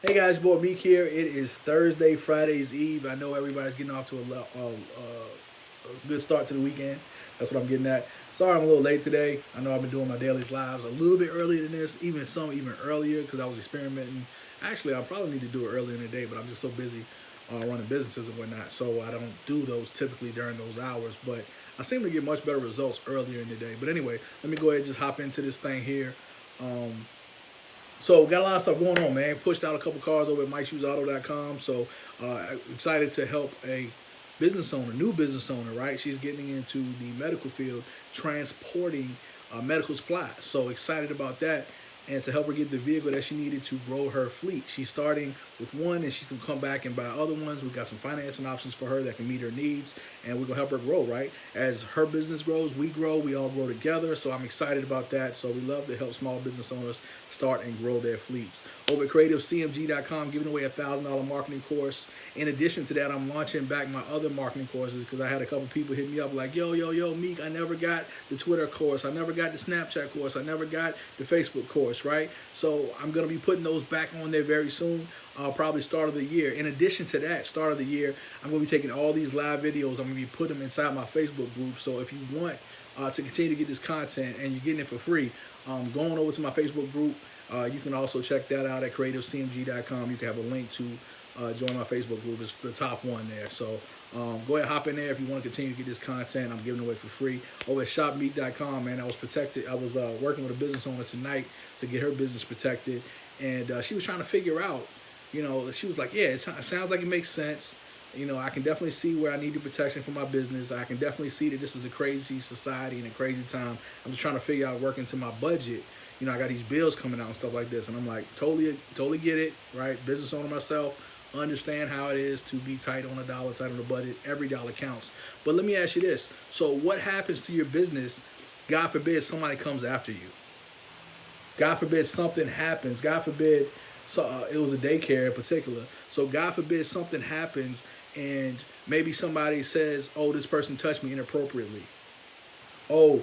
Hey guys, boy Meek here. It is Thursday, Friday's Eve. I know everybody's getting off to a good start to the weekend. That's what I'm getting at. Sorry I'm a little late today. I know I've been doing my daily lives a little bit earlier than this, even earlier because I was experimenting. Actually, I probably need to do it earlier in the day, but I'm just so busy running businesses and whatnot, so I don't do those typically during those hours. But I seem to get much better results earlier in the day. But anyway, let me go ahead and just hop into this thing here. So got a lot of stuff going on, man. Pushed out a couple cars over at MikeShoesAuto.com. So excited to help a new business owner, right? She's getting into the medical field, transporting medical supplies. So excited about that. And to help her get the vehicle that she needed to grow her fleet. She's starting with one, and she's going to come back and buy other ones. We've got some financing options for her that can meet her needs, and we're going to help her grow, right? As her business grows, we all grow together, so I'm excited about that. So we love to help small business owners start and grow their fleets. Over at CreativeCMG.com, giving away a $1,000 marketing course. In addition to that, I'm launching back my other marketing courses because I had a couple people hit me up like, yo, Meek, I never got the Twitter course. I never got the Snapchat course. I never got the Facebook course, right? So I'm going to be putting those back on there very soon, probably start of the year. In addition to that, start of the year, I'm going to be taking all these live videos. I'm going to be putting them inside my Facebook group. So if you want to continue to get this content and you're getting it for free, going over to my Facebook group. You can also check that out at CreativeCMG.com. You can have a link to join my Facebook group. It's the top one there. So go ahead, hop in there if you want to continue to get this content. I'm giving it away for free. Over at ShopMeek.com, man, I was working with a business owner tonight to get her business protected. And she was trying to figure out, she was like, yeah, it sounds like it makes sense. I can definitely see where I need the protection for my business. I can definitely see that this is a crazy society and a crazy time. I'm just trying to figure out working to my budget. I got these bills coming out and stuff like this. And I'm like, totally get it, right? Business owner myself, understand how it is to be tight on a dollar, tight on the budget. Every dollar counts. But let me ask you this. So what happens to your business, God forbid somebody comes after you? God forbid something happens. God forbid, it was a daycare in particular. So God forbid something happens and maybe somebody says, oh, this person touched me inappropriately. Oh,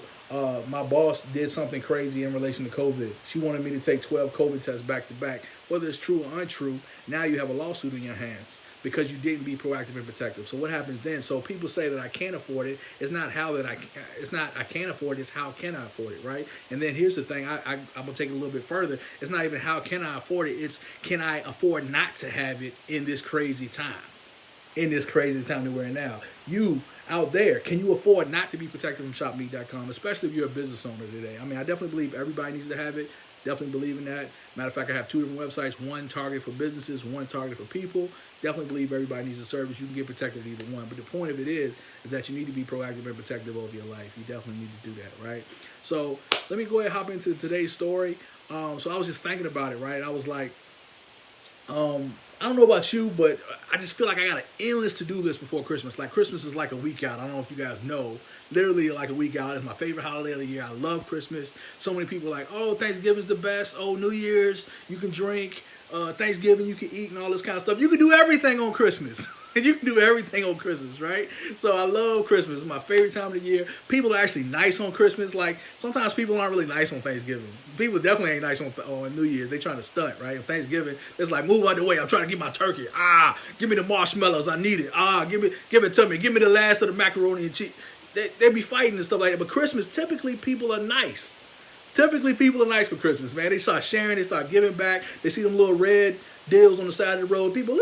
my boss did something crazy in relation to COVID. She wanted me to take 12 COVID tests back to back. Whether it's true or untrue, now you have a lawsuit in your hands because you didn't be proactive and protective. So what happens then? So people say that I can't afford it. It's not I can't afford it. It's how can I afford it, right? And then here's the thing. I'm gonna take it a little bit further. It's not even how can I afford it. It's can I afford not to have it in this crazy time. In this crazy time that we're in now. You out there, can you afford not to be protected from ShopMeek.com, especially if you're a business owner today? I mean, I definitely believe everybody needs to have it. Definitely believe in that. Matter of fact, I have two different websites, one targeted for businesses, one targeted for people. Definitely believe everybody needs a service. You can get protected either one. But the point of it is that you need to be proactive and protective over your life. You definitely need to do that, right? So let me go ahead and hop into today's story. So I was just thinking about it, right? I was like, I don't know about you, but I just feel like I got an endless to-do list before Christmas. Like Christmas is like a week out. I don't know if you guys know. Literally like a week out. It's my favorite holiday of the year. I love Christmas. So many people are like, oh, Thanksgiving's the best. Oh, New Year's, you can drink. Thanksgiving, you can eat and all this kind of stuff. You can do everything on Christmas. And you can do everything on Christmas, right? So I love Christmas. It's my favorite time of the year. People are actually nice on Christmas. Like, sometimes people aren't really nice on Thanksgiving. People definitely ain't nice on New Year's. They trying to stunt, right? On Thanksgiving, it's like, move out the way. I'm trying to get my turkey. Give me the marshmallows. I need it. Give it to me. Give me the last of the macaroni and cheese. They be fighting and stuff like that. But Christmas, typically, people are nice. Typically, people are nice for Christmas, man. They start sharing. They start giving back. They see them little red deals on the side of the road. People,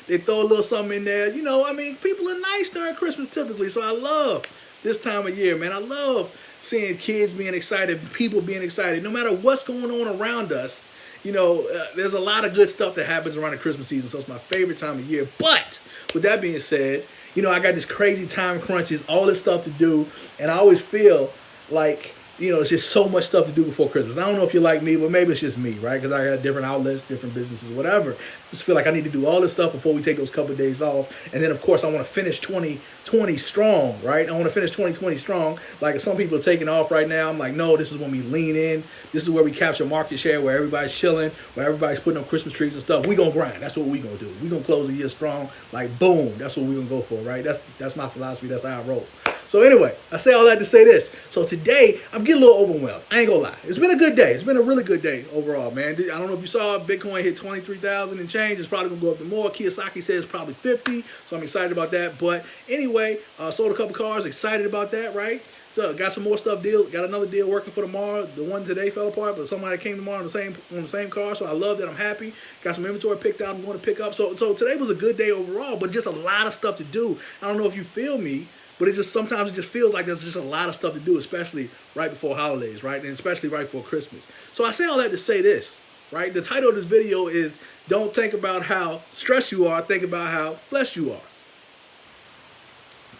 they throw a little something in there. People are nice during Christmas typically. So I love this time of year, man. I love seeing kids being excited, people being excited. No matter what's going on around us, there's a lot of good stuff that happens around the Christmas season. So it's my favorite time of year. But with that being said, I got this crazy time crunches, all this stuff to do. And I always feel like, it's just so much stuff to do before Christmas. I don't know if you're like me, but maybe it's just me, right? Because I got different outlets, different businesses, whatever. I just feel like I need to do all this stuff before we take those couple of days off. And then, of course, I want to finish 2020 strong, right? I want to finish 2020 strong. Like, if some people are taking off right now, I'm like, no, this is when we lean in. This is where we capture market share, where everybody's chilling, where everybody's putting up Christmas trees and stuff. We going to grind. That's what we going to do. We going to close the year strong. Like, boom. That's what we going to go for, right? That's my philosophy. That's how I roll. So anyway, I say all that to say this. So today, I'm getting a little overwhelmed. I ain't gonna lie. It's been a good day. It's been a really good day overall, man. I don't know if you saw Bitcoin hit 23,000 and change. It's probably gonna go up to more. Kiyosaki says probably 50. So I'm excited about that. But anyway, sold a couple cars. Excited about that, right? So got some more stuff deal. Got another deal working for tomorrow. The one today fell apart, but somebody came tomorrow on the same car. So I love that. I'm happy. Got some inventory picked out. I'm going to pick up. So today was a good day overall, but just a lot of stuff to do. I don't know if you feel me, but sometimes it just feels like there's just a lot of stuff to do, especially right before holidays, right, and especially right before Christmas. So I say all that to say this, right? The title of this video is "Don't think about how stressed you are. Think about how blessed you are."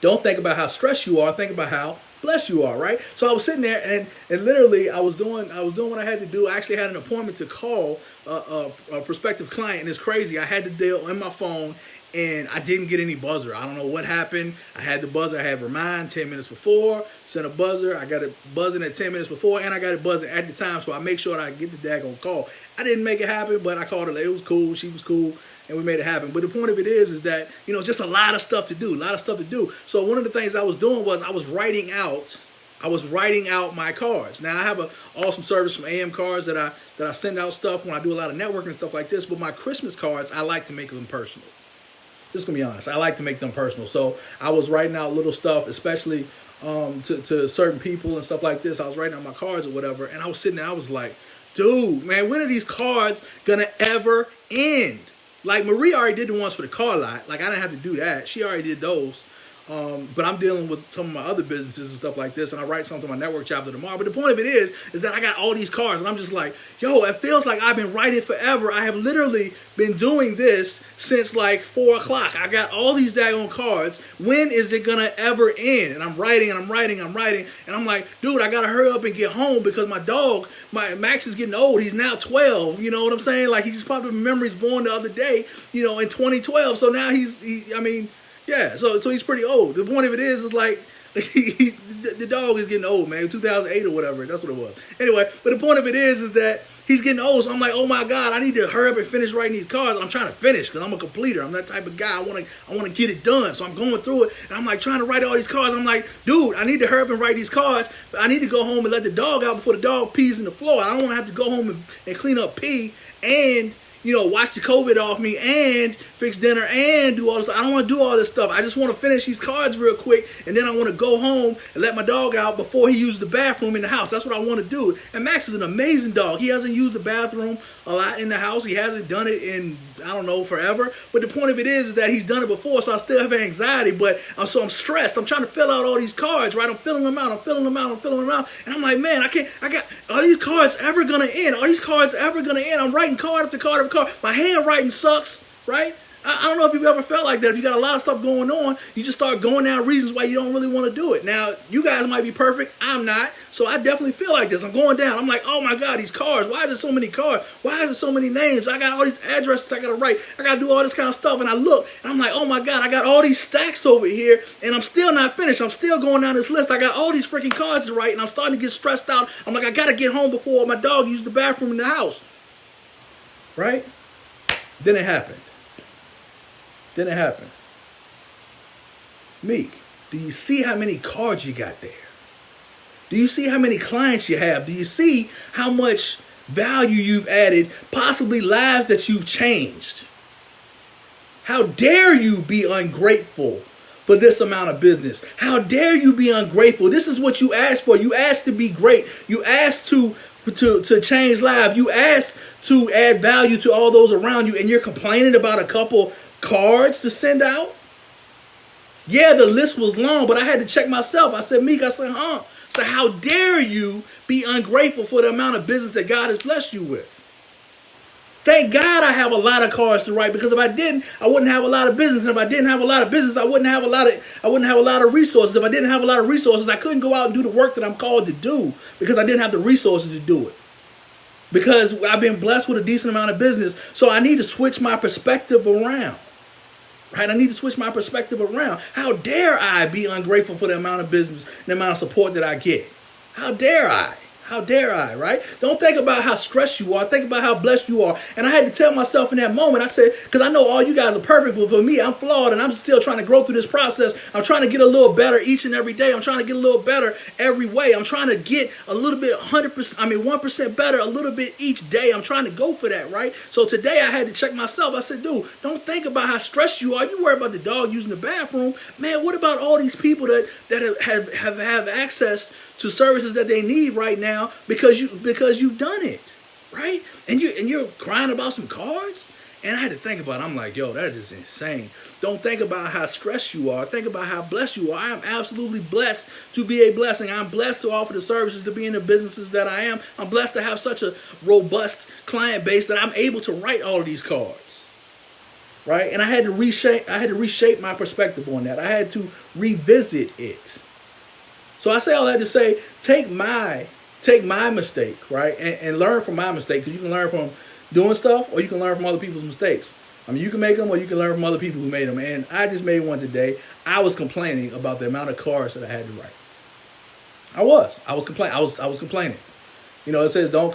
Don't think about how stressed you are. Think about how blessed you are, right? So I was sitting there and literally I was doing what I had to do. I actually had an appointment to call a prospective client, and it's crazy. I had the deal in my phone and I didn't get any buzzer. I don't know what happened. I had the buzzer. I had remind 10 minutes before, sent a buzzer. I got it buzzing at 10 minutes before, and I got it buzzing at the time, so I make sure that I get the daggone call. I didn't make it happen, but I called her. It was cool. She was cool. And we made it happen. But the point of it is that, just a lot of stuff to do, So one of the things I was doing was I was writing out my cards. Now I have an awesome service from AM Cards that I send out stuff when I do a lot of networking and stuff like this. But my Christmas cards, I like to make them personal. Just gonna be honest, I like to make them personal. So I was writing out little stuff, especially to certain people and stuff like this. I was writing out my cards or whatever, and I was sitting there. I was like, dude, man, when are these cards gonna ever end? Like, Marie already did the ones for the car lot. Like, I didn't have to do that. She already did those. But I'm dealing with some of my other businesses and stuff like this, and I write something on my network chapter tomorrow. But the point of it is that I got all these cards, and I'm just like, yo, it feels like I've been writing forever. I have literally been doing this since like 4 o'clock. I got all these daggone cards. When is it gonna ever end? And I'm writing, and I'm writing, and I'm like, dude, I gotta hurry up and get home because my dog, my Max, is getting old. He's now 12. You know what I'm saying? Like, he just popped up in memories born the other day, in 2012. So now yeah, so he's pretty old. The point of it is like, the dog is getting old, man. 2008 or whatever, that's what it was. Anyway, but the point of it is that he's getting old. So I'm like, oh my God, I need to hurry up and finish writing these cards. And I'm trying to finish because I'm a completer. I'm that type of guy. I want to get it done. So I'm going through it, and I'm like trying to write all these cards. I'm like, dude, I need to hurry up and write these cards. But I need to go home and let the dog out before the dog pees in the floor. I don't want to have to go home and clean up pee and watch the COVID off me and fix dinner and do all this. I don't want to do all this stuff. I just want to finish these cards real quick, and then I want to go home and let my dog out before he uses the bathroom in the house. That's what I want to do. And Max is an amazing dog. He hasn't used the bathroom a lot in the house. He hasn't done it in, I don't know, forever. But the point of it is that he's done it before, so I still have anxiety, but I'm stressed. I'm trying to fill out all these cards, right? I'm filling them out. And I'm like, man, are these cards ever going to end? I'm writing card after card after card. My handwriting sucks, right? I don't know if you've ever felt like that. If you got a lot of stuff going on, you just start going down reasons why you don't really want to do it. Now, you guys might be perfect. I'm not. So I definitely feel like this. I'm going down. I'm like, oh my God, these cards. Why is there so many cards? Why is there so many names? I got all these addresses I got to write. I got to do all this kind of stuff. And I look, and I'm like, oh my God, I got all these stacks over here, and I'm still not finished. I'm still going down this list. I got all these freaking cards to write, and I'm starting to get stressed out. I'm like, I got to get home before my dog uses the bathroom in the house. Right? Then it happened. Meek, do you see how many cards you got there? Do you see how many clients you have? Do you see how much value you've added, possibly lives that you've changed? How dare you be ungrateful for this amount of business? How dare you be ungrateful? This is what you asked for. You asked to be great. You asked to change lives. You asked to add value to all those around you, and you're complaining about a couple cards to send out? Yeah, the list was long, but I had to check myself. I said, Meek, So how dare you be ungrateful for the amount of business that God has blessed you with? Thank God I have a lot of cards to write, because if I didn't, I wouldn't have a lot of business. And if I didn't have a lot of business, I wouldn't have a lot of resources. If I didn't have a lot of resources, I couldn't go out and do the work that I'm called to do, because I didn't have the resources to do it. Because I've been blessed with a decent amount of business. So I need to switch my perspective around. Right? I need to switch my perspective around. How dare I be ungrateful for the amount of business, the amount of support that I get? How dare I? How dare I, right? Don't think about how stressed you are. Think about how blessed you are. And I had to tell myself in that moment, I said, because I know all you guys are perfect, but for me, I'm flawed and I'm still trying to grow through this process. I'm trying to get a little better each and every day. I'm trying to get a little better every way. I'm trying to get a little bit 1% better a little bit each day. I'm trying to go for that, right? So today I had to check myself. I said, dude, don't think about how stressed you are. You worry about the dog using the bathroom. Man, what about all these people that have access to services that they need right now because you've done it, right? And you're crying about some cards. And I had to think about it. I'm like, yo, that is insane. Don't think about how stressed you are. Think about how blessed you are. I am absolutely blessed to be a blessing. I'm blessed to offer the services, to be in the businesses that I am. I'm blessed to have such a robust client base that I'm able to write all of these cards, right? And I had to reshape my perspective on that. I had to revisit it. So I say all that to say, take my mistake, right, and learn from my mistake, because you can learn from doing stuff, or you can learn from other people's mistakes. I mean, you can make them, or you can learn from other people who made them. And I just made one today. I was complaining about the amount of cards that I had to write. I was complaining. You know, it says don't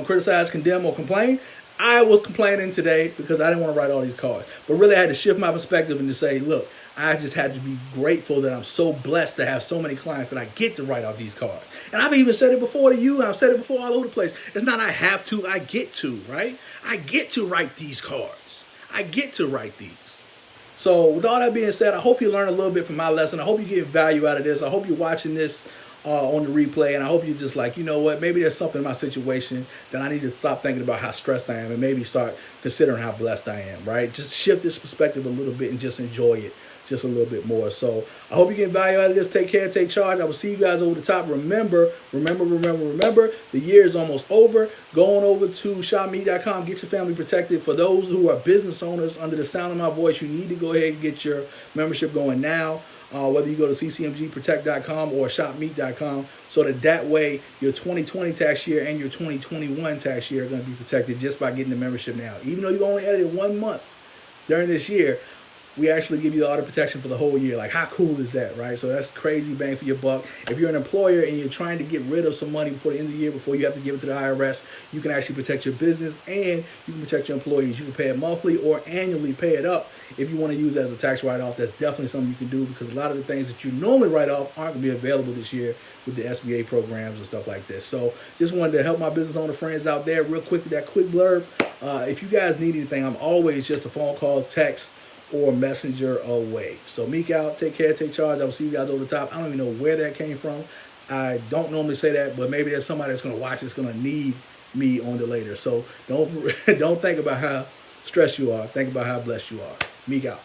criticize, condemn, or complain. I was complaining today because I didn't want to write all these cards. But really, I had to shift my perspective and to say, look, I just had to be grateful that I'm so blessed to have so many clients that I get to write out these cards. And I've even said it before to you, and I've said it before all over the place. It's not I have to, I get to, right? I get to write these cards. I get to write these. So with all that being said, I hope you learn a little bit from my lesson. I hope you get value out of this. I hope you're watching this on the replay, and I hope you're just like, you know what, maybe there's something in my situation that I need to stop thinking about how stressed I am and maybe start considering how blessed I am, right? Just shift this perspective a little bit and just enjoy it just a little bit more. So I hope you get value out of this. Take care, take charge. I will see you guys over the top. Remember, the year is almost over. Go on over to shopme.com. Get your family protected. For those who are business owners under the sound of my voice, you need to go ahead and get your membership going now. Whether you go to ccmgprotect.com or shopmeet.com, so that way your 2020 tax year and your 2021 tax year are going to be protected just by getting the membership now. Even though you only had it 1 month during this year, we actually give you the auto protection for the whole year. Like, how cool is that, right? So that's crazy bang for your buck. If you're an employer and you're trying to get rid of some money before the end of the year, before you have to give it to the IRS, you can actually protect your business and you can protect your employees. You can pay it monthly or annually, pay it up. If you want to use it as a tax write-off, that's definitely something you can do, because a lot of the things that you normally write off aren't going to be available this year with the SBA programs and stuff like this. So just wanted to help my business owner friends out there real quick with that quick blurb. If you guys need anything, I'm always just a phone call, text, or messenger away. So Meek out. Take care, take charge. I will see you guys over the top. I don't even know where that came from. I don't normally say that, but maybe there's somebody that's going to watch that's going to need me on the later. So don't think about how stressed you are. Think about how blessed you are. Meek out.